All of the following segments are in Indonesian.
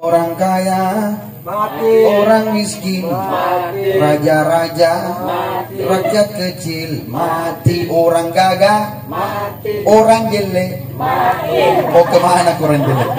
Orang kaya mati, orang miskin mati, raja-raja mati, rakyat kecil mati, orang gagah mati, orang jelek mati. Oh, kemana orang jelek?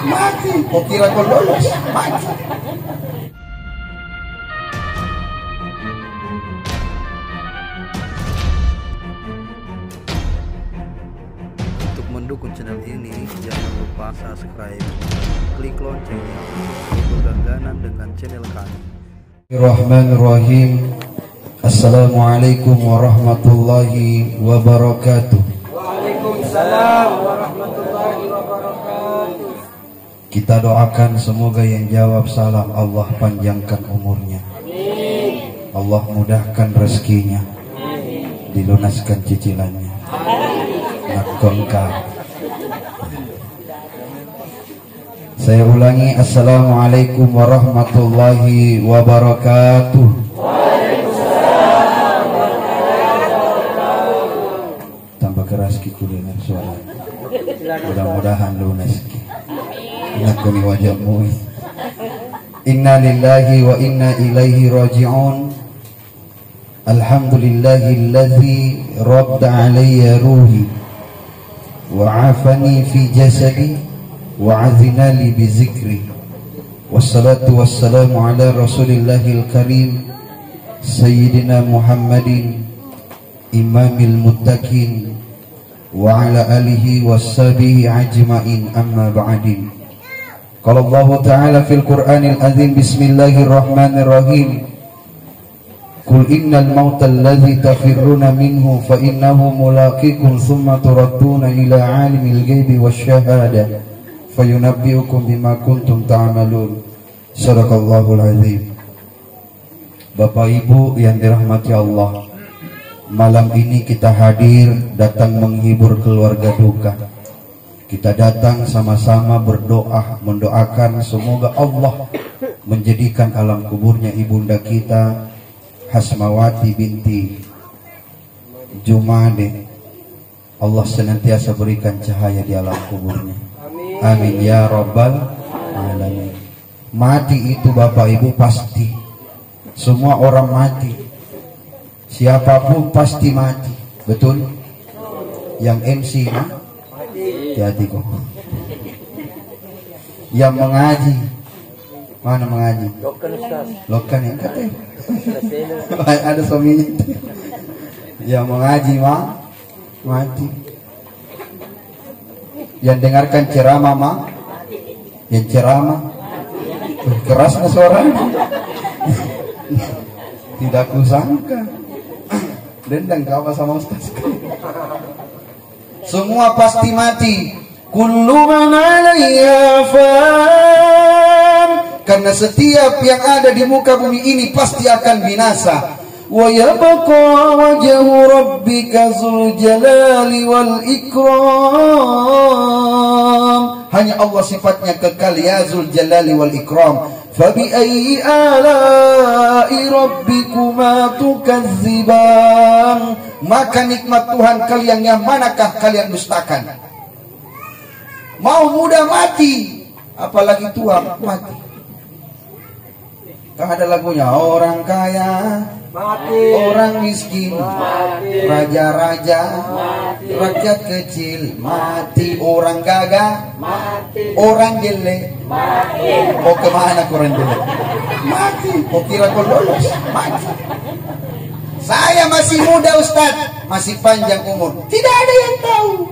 Mati. Oh, kira kau lolos? Mati. Untuk mendukung channel ini, jangan lupa subscribe, klik loncengnya untuk langganan dengan channel kami. Bismillahirrahmanirrahim. Assalamualaikum warahmatullahi wabarakatuh. Waalaikumsalam warahmatullahi wabarakatuh. Kita doakan semoga yang jawab salam Allah panjangkan umurnya. Amin. Allah mudahkan rezekinya. Amin. Dilunaskan cicilannya. Nakongkar. Saya ulangi, assalamualaikum warahmatullahi wabarakatuh. Waalaikumsalam warahmatullahi wabarakatuh. Tambah keras kuliner suara. Mudah-mudahan lunas. Ingat kami wajahmu. Inna lillahi wa inna ilaihi raji'un. Alhamdulillahilladzi radda alayya ruhi wa afani fi jasadi wa azina li bi zikri. Wassalatu wassalamu ala rasulillahil karim sayyidina Muhammadin imamil muttaqin wa ala alihi wassabihi ajma'in, amma ba'din. Qala Allah Ta'ala fil Qur'anil Azim, bismillahirrahmanirrahim. Qul innal mauta alladhi tafirruna minhu fa innahu mulaqikum thumma turadduna ila alimil ghaibi wasyahada fayunabbiukum bima kuntum ta'malun. Shadaqallahul azim. Bapak Ibu yang dirahmati Allah, malam ini kita hadir datang menghibur keluarga duka. Kita datang sama-sama berdoa, mendoakan semoga Allah menjadikan alam kuburnya ibunda kita Hasmawati binti Jumade, Allah senantiasa berikan cahaya di alam kuburnya. Amin ya rabbal alamin. Mati itu Bapak Ibu pasti. Semua orang mati. Siapapun pasti mati. Betul? Yang MC hati-hati kok. Yang mengaji, mana mengaji? Lokan yang katanya. Ada suaminya. Yang mengaji mati. Yang dengarkan ceramah yang ceramah kerasnya suaranya. Tidak kusangka. Dendang kau sama Ustaz. Semua pasti mati. Kullu man 'alaiha fan. Karena setiap yang ada di muka bumi ini pasti akan binasa. Wa yabqa wajhu rabbika dzul jalali wal ikram. Hanya Allah sifatnya kekal, ya dzul jalali wal ikram. Fabi ayyi ala'i rabbikuma tukadziban. Maka nikmat Tuhan kalian yang manakah kalian dustakan? Mau muda mati, apalagi tua mati. Kan ada lagunya, orang kaya mati, orang miskin mati, raja-raja mati, rakyat kecil mati, orang gagah mati, orang jelek mati. Oh, kemana orang jelek? Mati. Oh, kira kau lolos? Mati. Saya masih muda Ustaz, masih panjang umur. Tidak ada yang tahu.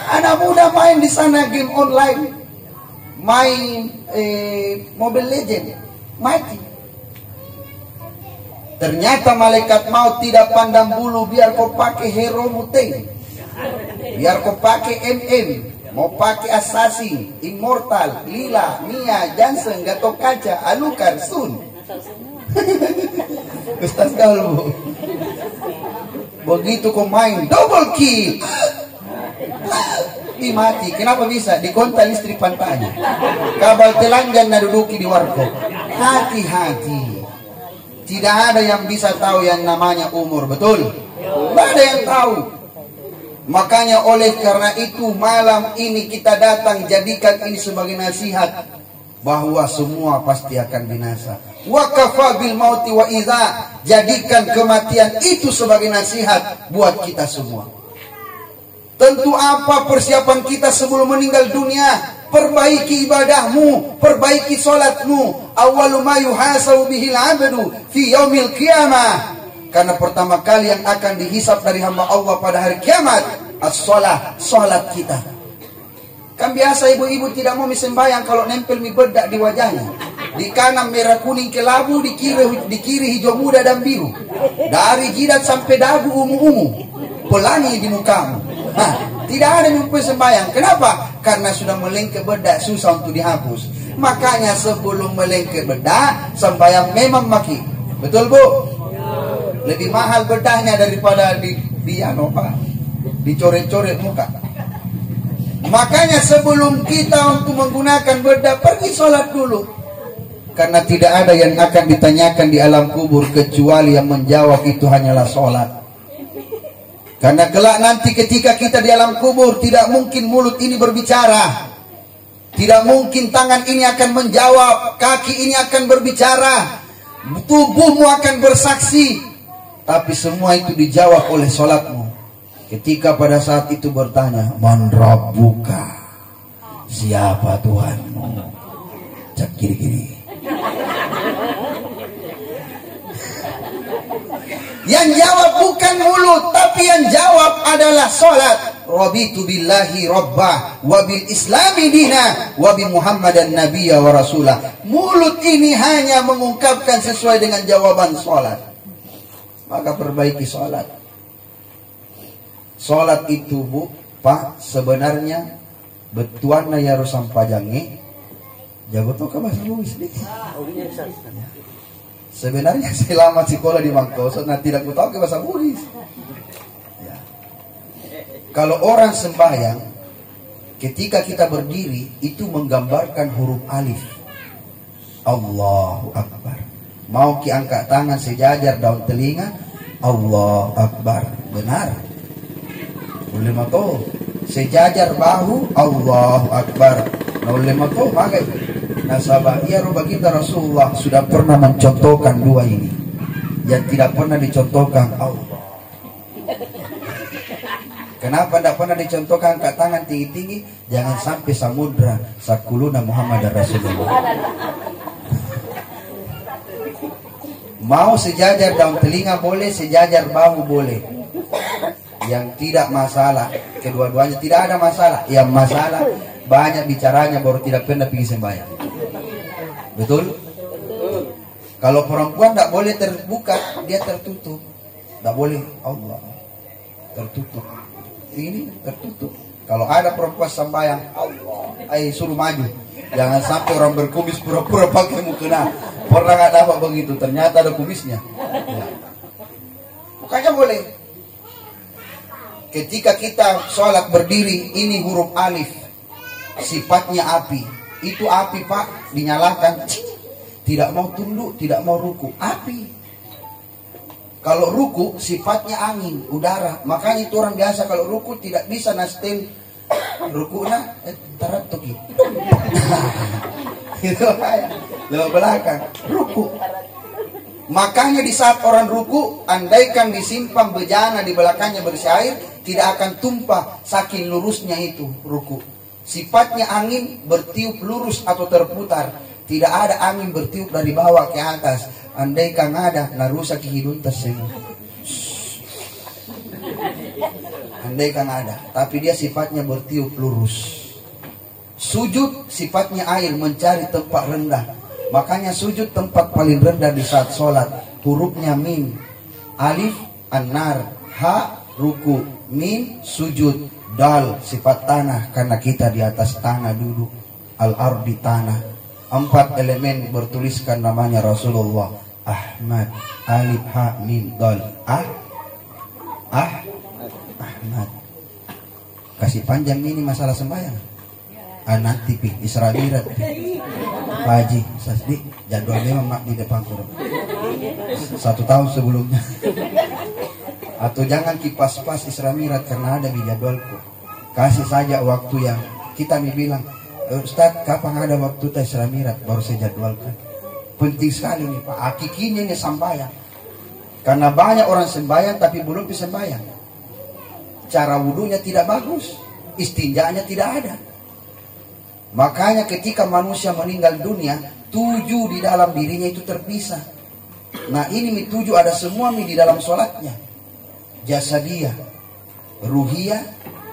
Anak muda main di sana game online, main Mobile Legend, mati. Ternyata malaikat maut tidak pandang bulu, biar kau pakai hero muteng, biar kau pakai MM, mau pakai assassin, immortal, lila, Mia, Jansen, Gatot Kaca, Alucard, Sun. Ustaz Galbu. Begitu kau main double kill, mati. Kenapa bisa? Dikontak listrik pantanya. Kabel telanjang naduduki di warkop. Hati-hati. Tidak ada yang bisa tahu yang namanya umur, betul? Tidak ada yang tahu. Makanya oleh karena itu malam ini kita datang, jadikan ini sebagai nasihat. bahwa semua pasti akan binasa. Wa kafa bil mauti wa idza, jadikan kematian itu sebagai nasihat buat kita semua. Tentu apa persiapan kita sebelum meninggal dunia? Perbaiki ibadahmu, perbaiki salatmu. Awwalu ma yuhasabu bihil 'abdu fi yaumil qiyamah. Karena pertama kali yang akan dihisab dari hamba Allah pada hari kiamat as-shalah, salat kita. Kan biasa ibu-ibu tidak mau sembahyang kalau nempel mie bedak di wajahnya. Di kanan merah kuning kelabu, di kiri hijau muda dan biru. Dari jidat sampai dagu ungu-ungu, pelangi di mukamu. Nah, tidak ada yang sembahyang. Kenapa? Karena sudah melengket bedak, susah untuk dihapus. Makanya sebelum melengket bedak, sembahyang memang maki. Betul bu? Lebih mahal bedaknya daripada dicoret-coret muka. Makanya sebelum kita untuk menggunakan bedak, pergi sholat dulu. Karena tidak ada yang akan ditanyakan di alam kubur kecuali yang menjawab itu hanyalah sholat. Karena kelak nanti ketika kita di alam kubur, tidak mungkin mulut ini berbicara, tidak mungkin tangan ini akan menjawab, kaki ini akan berbicara, tubuhmu akan bersaksi, tapi semua itu dijawab oleh sholatmu. Ketika pada saat itu bertanya, man rabbuka, siapa Tuhanmu? Cak kiri-kiri. Yang jawab bukan mulut, tapi yang jawab adalah sholat. Raditu billahi rabbah, wa bil islami dina, wa bi muhammadan nabiyya wa rasulah. Mulut ini hanya mengungkapkan sesuai dengan jawaban sholat. Maka perbaiki sholat. Sholat itu bu, pak, sebenarnya betuanna ya rusam pajangi. Jago toh ke bahasa Bugis sedikit. Sebenarnya selama sekolah di Mangkoso, nah tidak ku tahu ke bahasa Bugis. Ya. Kalau orang sembahyang, ketika kita berdiri, itu menggambarkan huruf alif. Allahu Akbar. Mau ki angkat tangan sejajar daun telinga, Allahu Akbar. Benar. Boleh mato. Sejajar bahu, Allahu Akbar. Boleh mato, pakai. Nah sahabat, ya roba kita Rasulullah sudah pernah mencontohkan dua ini. Yang tidak pernah dicontohkan Allah. Kenapa tidak pernah dicontohkan angkat tangan tinggi-tinggi? Jangan sampai samudra sakuluna Muhammad Rasulullah. Mau sejajar daun telinga boleh, sejajar bahu boleh. Yang tidak masalah, kedua-duanya tidak ada masalah. Yang masalah banyak bicaranya baru tidak pernah pergi sembahyang. Betul? Kalau perempuan tidak boleh terbuka, dia tertutup. Tidak boleh Allah tertutup. Ini tertutup. Kalau ada perempuan sembahyang, Allah, suruh maju. Jangan sampai orang berkumis pura-pura pakai mukena. Pernah nggak dapat begitu? Ternyata ada kumisnya. Ya. Bukannya boleh. Ketika kita sholat berdiri, ini huruf alif. Sifatnya api. Itu api pak, dinyalakan. Tidak mau tunduk, tidak mau ruku. Api. Kalau ruku sifatnya angin, udara. Makanya itu orang biasa kalau ruku tidak bisa nastil rukuna taratuki. Itu kayak lewat belakang ruku. Makanya di saat orang ruku, andaikan disimpan bejana di belakangnya bersyair, tidak akan tumpah saking lurusnya itu ruku. Sifatnya angin bertiup lurus atau terputar. Tidak ada angin bertiup dari bawah ke atas. Andaikan ada, narusak hidung tersebut. Andaikan ada, tapi dia sifatnya bertiup lurus. Sujud sifatnya air, mencari tempat rendah. Makanya sujud tempat paling rendah di saat sholat. Hurufnya mim, alif, an-nar, ha, ruku, mim, sujud. Dal sifat tanah karena kita di atas tanah duduk. Al-ardi tanah. 4 elemen bertuliskan namanya Rasulullah. Ahmad, alif, ha, mim, dal. Ahmad. Kasih panjang ini masalah sembahyang. Anak tipi Isra Mi'raj. Haji Sasdi jadwalnya memang di depan kurang 1 tahun sebelumnya. Atau jangan kipas pas Isra Mi'raj karena ada di jadwalku. Kasih saja waktu yang kita nih bilang Ustaz, kapan ada waktu tes Ramirat? Baru saya jadwalkan. Penting sekali nih Pak. Hakikinya ini sembahyang. Karena banyak orang sembahyang tapi belum bisa sembahyang. Cara wudunya tidak bagus, istinjanya tidak ada. Makanya ketika manusia meninggal dunia, 7 di dalam dirinya itu terpisah. Nah ini 7 ada semua di dalam sholatnya. Jasadiyah, ruhiyah,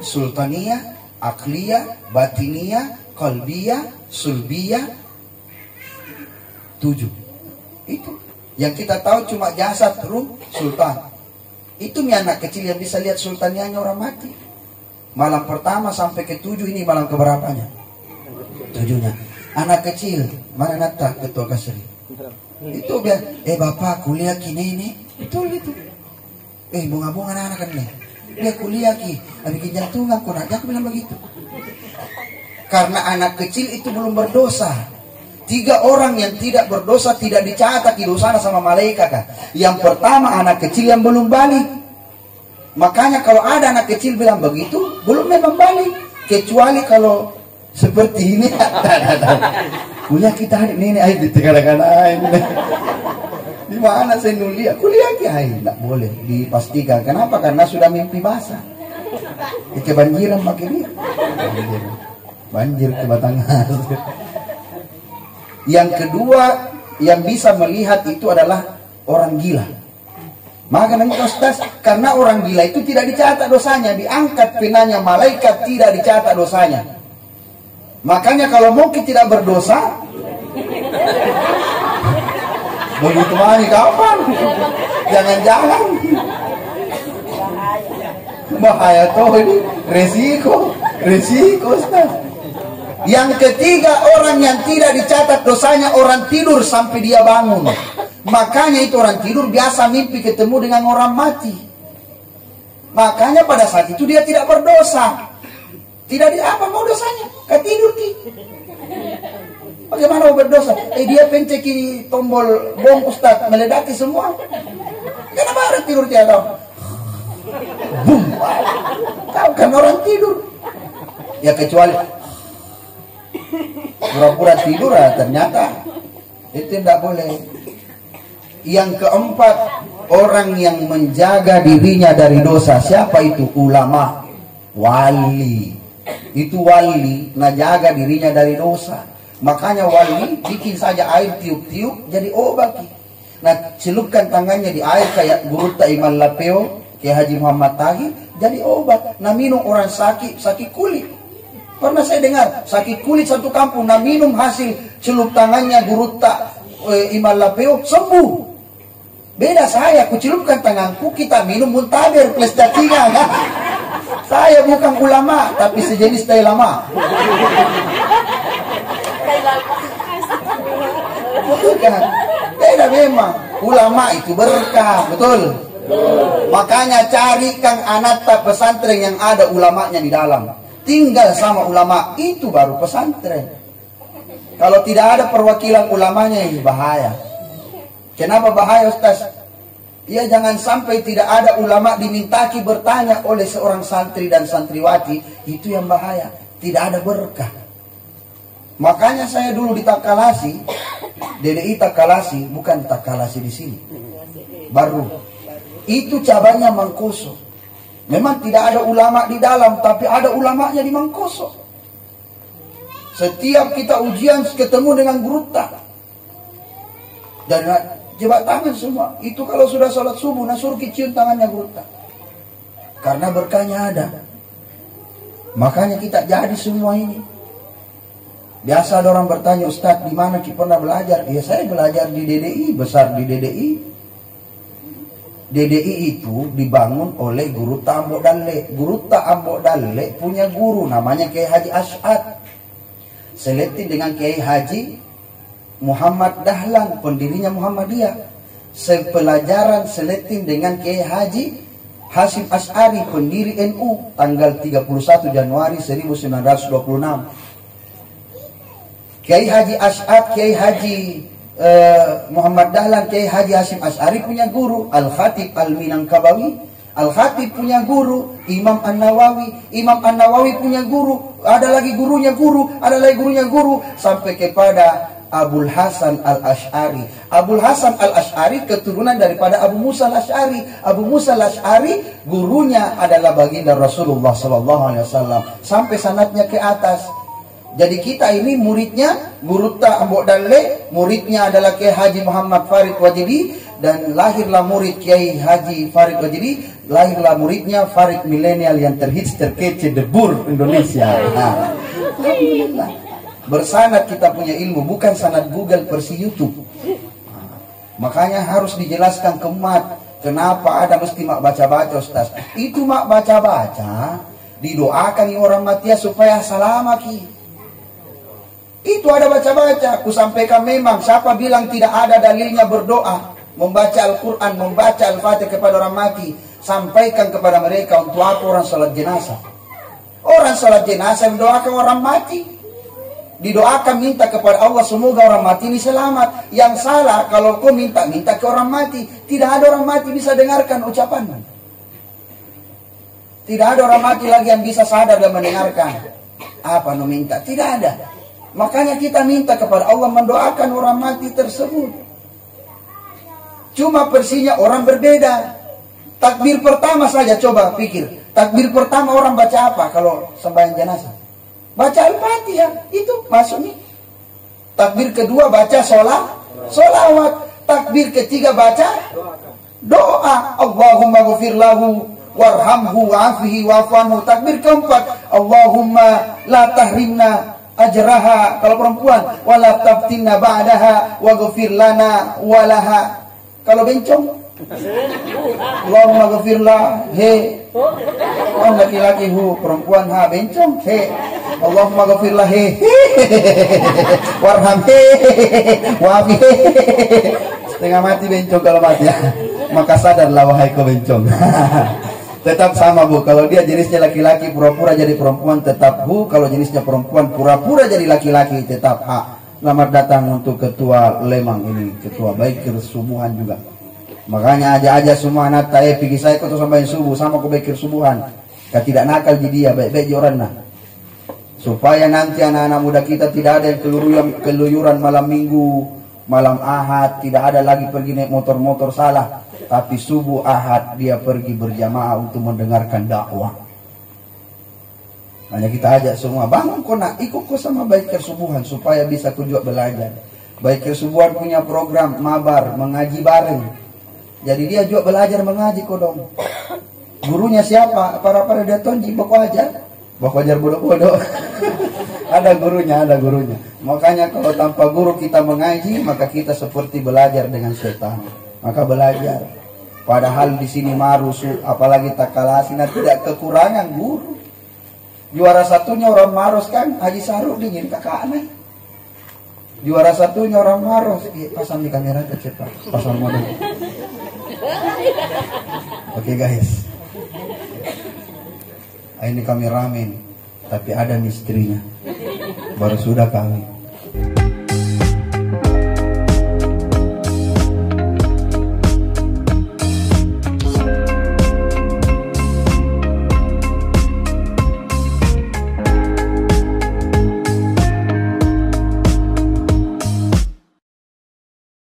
sultaniyah, akliyah, batiniyah, qalbiyah, sulbiyah. 7. Itu yang kita tahu cuma jasad, ruh, sultan. Itu anak kecil yang bisa lihat sultanianya orang mati. Malam pertama sampai ke-7 ini malam keberapanya? 7-nya. Anak kecil, mana nata ketua kasri? Itu biar, bapak kuliah kini ini. Betul itu. Bunga-bunga anak-anak kan nih. Dia kuliah ki, bikin jantungan kok aku bilang begitu. Karena anak kecil itu belum berdosa. 3 orang yang tidak berdosa tidak dicatat di dosanya sama malaikat kan. Yang pertama anak kecil yang belum balik. Makanya kalau ada anak kecil bilang begitu, belum memang balik. Kecuali kalau seperti ini. Kuliah kita hari ini ayo ditinggalkan aja. Di mana saya nulis? Kuliah kita tidak boleh dipastikan. Kenapa? Karena sudah mimpi basah. Kebanjiran makin banjir ke Batangas. Yang kedua yang bisa melihat itu adalah orang gila. Maka nanti Ustaz, karena orang gila itu tidak dicatat dosanya, diangkat penanya malaikat, tidak dicatat dosanya. Makanya kalau mungkin tidak berdosa, begitu mani kapan? Jangan-jangan bahaya tuh ini, resiko Ustaz. Yang ketiga orang yang tidak dicatat dosanya, orang tidur sampai dia bangun. Makanya itu orang tidur biasa mimpi ketemu dengan orang mati. Makanya pada saat itu dia tidak berdosa. Tidak apa mau dosanya? Ketidur ki. Bagaimana mau berdosa? Dia pencet tombol bom Ustaz meledaki semua. Kenapa orang tidur dia tahu? Boom. Tahu kan orang tidur. Ya kecuali pura-pura tidur ternyata itu tidak boleh. Yang keempat, orang yang menjaga dirinya dari dosa. Siapa itu? Ulama, wali. Itu wali, jaga dirinya dari dosa. Makanya wali bikin saja air tiup-tiup jadi obat. Nah celupkan tangannya di air kayak Guru Taiman Lapeo, kayak Haji Muhammad Taghi, jadi obat. Nah minum orang sakit kulit. Pernah saya dengar, sakit kulit satu kampung, nah minum hasil celup tangannya Guru Iman Lapeo, sembuh. Beda saya, aku celupkan tanganku, kita minum muntaber plus datingan. Saya bukan ulama, tapi sejenis tai lama. Bukan. Beda memang. Ulama itu berkah, betul? Makanya carikan anak pesantren yang ada ulamanya di dalam. Tinggal sama ulama, itu baru pesantren. Kalau tidak ada perwakilan ulamanya, ini bahaya. Kenapa bahaya Ustaz? Ya jangan sampai tidak ada ulama dimintaki bertanya oleh seorang santri dan santriwati. Itu yang bahaya. Tidak ada berkah. Makanya saya dulu di Takalasi, DDI Takalasi, bukan Takalasi di sini. Baru. Itu cabangnya Mangkoso. Memang tidak ada ulama di dalam, tapi ada ulamanya di Mangkoso. Setiap kita ujian ketemu dengan Guruta. Dan jebat tangan semua. Itu kalau sudah sholat subuh, suruh cium tangannya Guruta. Karena berkahnya ada. Makanya kita jadi semua ini. Biasa ada orang bertanya, Ustaz, di mana kita pernah belajar? Ya saya belajar di DDI, besar di DDI. DDI itu dibangun oleh Guru Ambok Dalle. Guru Ambok Dalle punya guru namanya Kiai Haji Asy'ad. Seletin dengan Kiai Haji Muhammad Dahlan, pendirinya Muhammadiyah. Sepelajaran seletin dengan Kiai Haji Hasyim Asy'ari, pendiri NU, tanggal 31 Januari 1926. Kiai Haji Asy'ad, Kiai Haji Muhammad Dahlan, Kiai Haji Hasyim Asy'ari punya guru Al-Khatib Al-Minangkabawi. Al-Khatib punya guru, Imam An-Nawawi. Imam An-Nawawi punya guru, ada lagi gurunya guru, ada lagi gurunya guru, sampai kepada Abul Hasan Al-Asy'ari. Abul Hasan Al-Asy'ari keturunan daripada Abu Musa Al-Asy'ari. Abu Musa Al-Asy'ari gurunya adalah baginda Rasulullah SAW. Sampai sanadnya ke atas. Jadi kita ini muridnya, guru tak Ambok Dalle, muridnya adalah Kiai Haji Muhammad Farid Wajidi, dan lahirlah murid Kiai Haji Farid Wajidi, lahirlah muridnya Farid milenial yang terhits terkece debur Indonesia. Nah, alhamdulillah. Bersanad kita punya ilmu, bukan sanad Google versi YouTube. Nah, makanya harus dijelaskan ke umat, kenapa ada mesti mak baca-baca Ustaz. Itu mak baca-baca, didoakan orang mati supaya salamaki. Itu ada baca-baca. Aku sampaikan memang, siapa bilang tidak ada dalilnya berdoa, membaca Al-Quran, membaca Al-Fatihah kepada orang mati. Sampaikan kepada mereka untuk apa orang sholat jenazah. Orang sholat jenazah mendoakan orang mati. Didoakan minta kepada Allah semoga orang mati ini selamat. Yang salah kalau kau minta ke orang mati. Tidak ada orang mati bisa dengarkan ucapanmu. Tidak ada orang mati lagi yang bisa sadar dan mendengarkan apa nu minta. Tidak ada. Makanya kita minta kepada Allah mendoakan orang mati tersebut. Cuma versinya orang berbeda. Takbir pertama saja coba pikir. Takbir pertama orang baca apa kalau sembahyang jenazah? Baca Al-Fatihah, itu masuk nih. Takbir kedua baca solawat. Takbir ketiga baca doa. Allahumma ghafir lahu warhamhu wa'afihi wa'afuanhu. Takbir keempat, Allahumma la tahrimna ajraha kalau perempuan, wala tabtinna ba'daha waghfir lana walaha. Kalau bencong, Allahumma ghafirlah he. Oh, laki-laki hu, perempuan ha, bencong he. Allahumma ghafirlah he. Warham he. Waafi he. Setengah mati bencong kalau mati ya. Maka sadarlah wahai kau bencong. Tetap sama bu, kalau dia jenisnya laki-laki pura-pura jadi perempuan tetap bu, kalau jenisnya perempuan pura-pura jadi laki-laki tetap a. Selamat datang untuk ketua Lemang ini, ketua baik kesubuhan juga. Makanya aja semua anak tae pergi saya kau sampai subuh sama kau baik kesubuhan. Kau tidak nakal jadi dia baik-baik joran nah. Supaya nanti anak-anak muda kita tidak ada yang keluyuran malam minggu, malam Ahad, tidak ada lagi pergi naik motor-motor salah. Tapi subuh Ahad dia pergi berjamaah untuk mendengarkan dakwah. Hanya kita ajak semua bangun kau nak ikut kau sama baik kesubuhan supaya bisa kunjung belajar. Baik kesubuhan punya program mabar mengaji bareng. Jadi dia juga belajar mengaji kau dong. Gurunya siapa? Para dia tonji bok ajar bodoh-bodoh. Ada gurunya. Makanya kalau tanpa guru kita mengaji maka kita seperti belajar dengan setan. Maka belajar. Padahal di sini marus, apalagi Takalasi, tidak kekurangan guru. Juara satunya orang Maros kan, Haji Saruk dingin kakak aneh. Juara satunya orang Maros, pasang di kamera cepat, pasang model. Oke guys, ini kami ramen, tapi ada mistrinya, baru sudah kami.